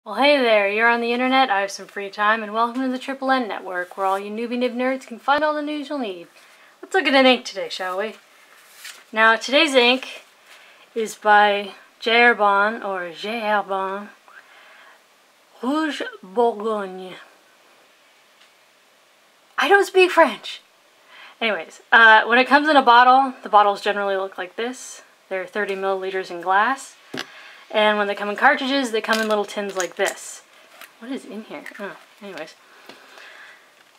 Well, hey there, you're on the internet, I have some free time, and welcome to the Triple N Network, where all you newbie nib nerds can find all the news you'll need. Let's look at an ink today, shall we? Now, today's ink is by Herbin, or Herbin, Rouge Bourgogne. I don't speak French! Anyways, when it comes in a bottle, the bottles generally look like this. They're 30 milliliters in glass. And when they come in cartridges, they come in little tins like this. What is in here? Oh, anyways.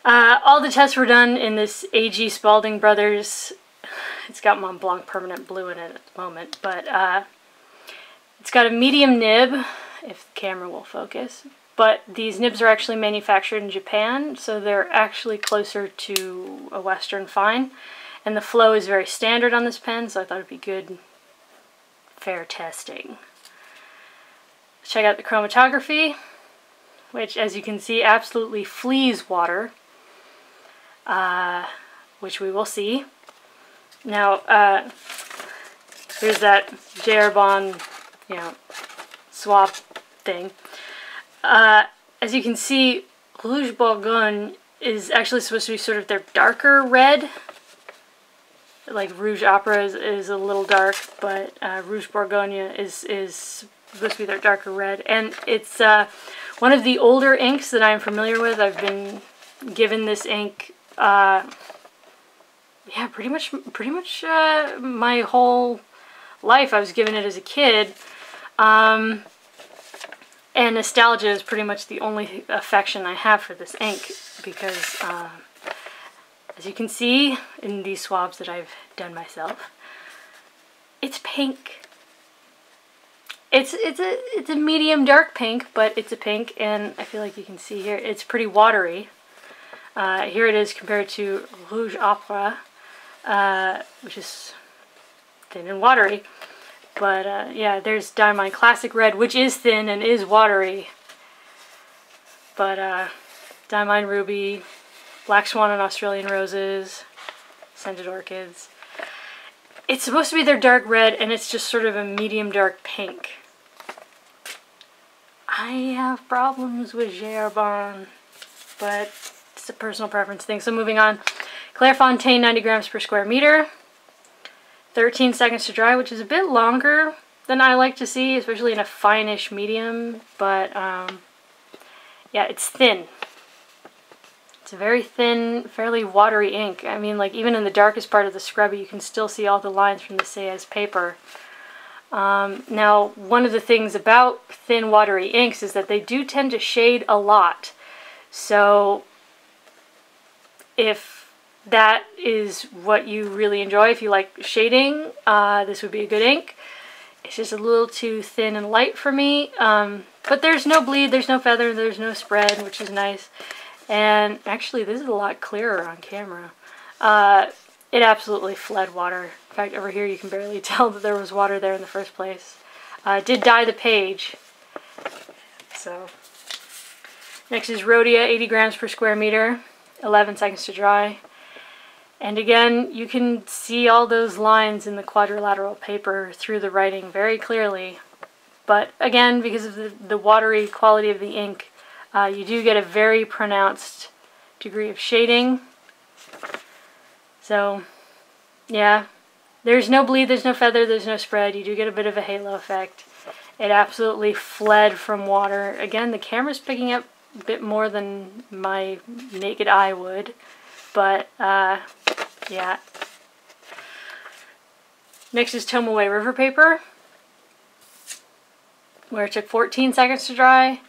All the tests were done in this AG Spalding Brothers. It's got Mont Blanc Permanent Blue in it at the moment, but it's got a medium nib, if the camera will focus. But these nibs are actually manufactured in Japan, so they're actually closer to a Western fine. And the flow is very standard on this pen, so I thought it'd be good, fair testing. Check out the chromatography, which, as you can see, absolutely flees water, which we will see. Now, here's that Herbin, swap thing. As you can see, Rouge Bourgogne is actually supposed to be sort of their darker red. Like Rouge Opera is a little dark, but Rouge Bourgogne is supposed to be their darker red, and it's one of the older inks that I'm familiar with. I've been given this ink, yeah, pretty much my whole life. I was given it as a kid, and nostalgia is pretty much the only affection I have for this ink, because as you can see in these swabs that I've done myself, it's pink. It's a medium dark pink, but it's a pink, and I feel like you can see here it's pretty watery. Here it is compared to Rouge Opera, which is thin and watery. But yeah, there's Diamine Classic Red, which is thin and is watery. But Diamine Ruby, Black Swan and Australian Roses, Scented Orchids. It's supposed to be their dark red, and it's just sort of a medium dark pink. I have problems with Herbin, but it's a personal preference thing. So moving on. Clairefontaine, 90 grams per square meter. 13 seconds to dry, which is a bit longer than I like to see, especially in a fine-ish medium. But, yeah, it's thin. It's a very thin, fairly watery ink. I mean, like, even in the darkest part of the scrubby, you can still see all the lines from the Sayers paper. Now, one of the things about thin, watery inks is that they do tend to shade a lot. So, if that is what you really enjoy, if you like shading, this would be a good ink. It's just a little too thin and light for me. But there's no bleed, there's no feather, there's no spread, which is nice. And actually, this is a lot clearer on camera. It absolutely fled water. In fact, over here you can barely tell that there was water there in the first place. It did dye the page. So, next is Rhodia, 80 grams per square meter, 11 seconds to dry. And again, you can see all those lines in the quadrilateral paper through the writing very clearly. But again, because of the watery quality of the ink, you do get a very pronounced degree of shading. So, yeah, there's no bleed, there's no feather, there's no spread. You do get a bit of a halo effect. It absolutely fled from water. Again, the camera's picking up a bit more than my naked eye would. But, yeah. Next is Tomoe River Paper, where it took 14 seconds to dry.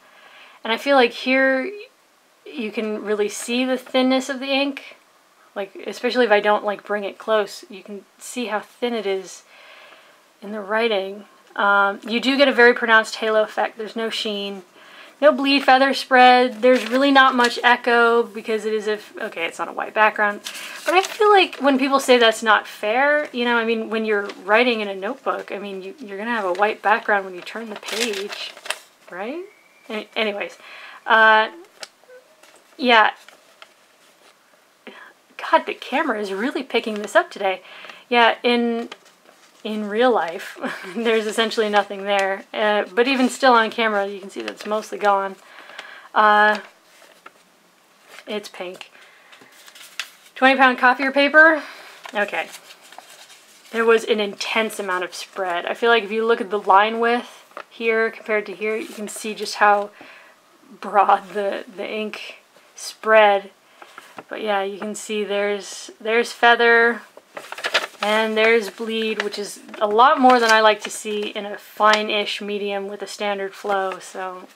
And I feel like here you can really see the thinness of the ink. Like, especially if I don't, like, bring it close, you can see how thin it is in the writing. You do get a very pronounced halo effect. There's no sheen, no bleed, feather spread. There's really not much echo because it is okay, it's on a white background. But I feel like when people say that's not fair, you know, I mean, when you're writing in a notebook, I mean, you're going to have a white background when you turn the page, right? Anyways, yeah. God, the camera is really picking this up today. Yeah, in in real life, there's essentially nothing there. But even still on camera, you can see that it's mostly gone. It's pink. 20-pound copier paper. Okay. There was an intense amount of spread. I feel like if you look at the line width here compared to here, you can see just how broad the ink spread. But yeah, you can see there's feather and there's bleed, which is a lot more than I like to see in a fine-ish medium with a standard flow. So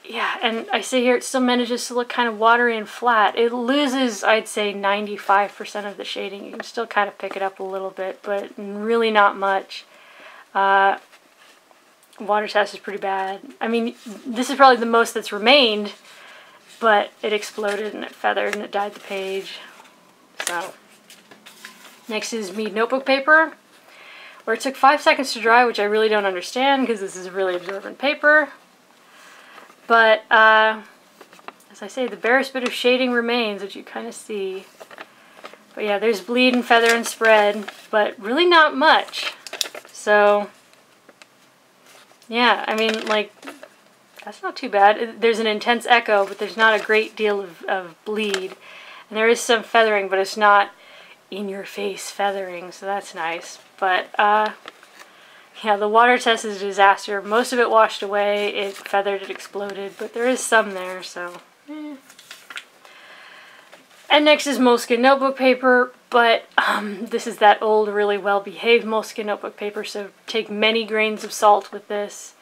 yeah, and I see here it still manages to look kind of watery and flat. It loses, I'd say, 95% of the shading. You can still kind of pick it up a little bit, but really not much. Water test is pretty bad. I mean, this is probably the most that's remained, but it exploded and it feathered and it dyed the page. So, next is Mead Notebook Paper, where it took 5 seconds to dry, which I really don't understand because this is a really absorbent paper. But, as I say, the barest bit of shading remains, which you kind of see. But yeah, there's bleed and feather and spread, but really not much. So, yeah, I mean, like, that's not too bad. There's an intense echo, but there's not a great deal of bleed. And there is some feathering, but it's not in-your-face feathering, so that's nice. But, yeah, the water test is a disaster. Most of it washed away, it feathered, it exploded, but there is some there, so And next is Moleskine Notebook Paper, but this is that old, really well-behaved Moleskine Notebook Paper, so take many grains of salt with this.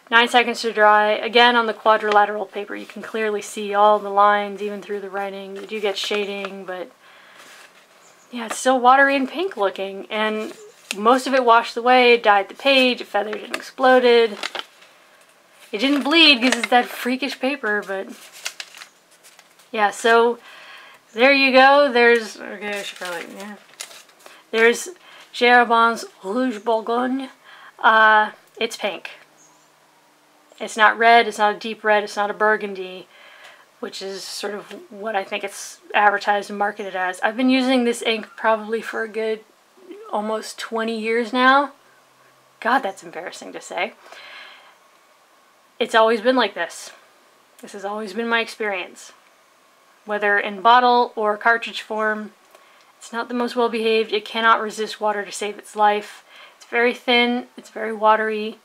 9 seconds to dry. Again, on the quadrilateral paper, you can clearly see all the lines, even through the writing. You do get shading, but yeah, it's still watery and pink looking, and most of it washed away, it dyed the page, it feathered and exploded. It didn't bleed because it's that freakish paper, but yeah, so there you go. There's, okay, I should probably, yeah. There's Herbin's Rouge Bourgogne. It's pink. It's not red, it's not a deep red, it's not a burgundy, which is sort of what I think it's advertised and marketed as. I've been using this ink probably for a good almost 20 years now. God, that's embarrassing to say. It's always been like this. This has always been my experience. Whether in bottle or cartridge form, it's not the most well behaved. It cannot resist water to save its life. It's very thin, it's very watery.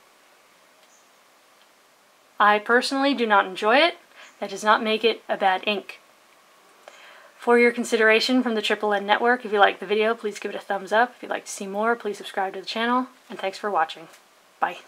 I personally do not enjoy it. That does not make it a bad ink. For your consideration from the Triple N Network, if you liked the video, please give it a thumbs up. If you'd like to see more, please subscribe to the channel. And thanks for watching. Bye.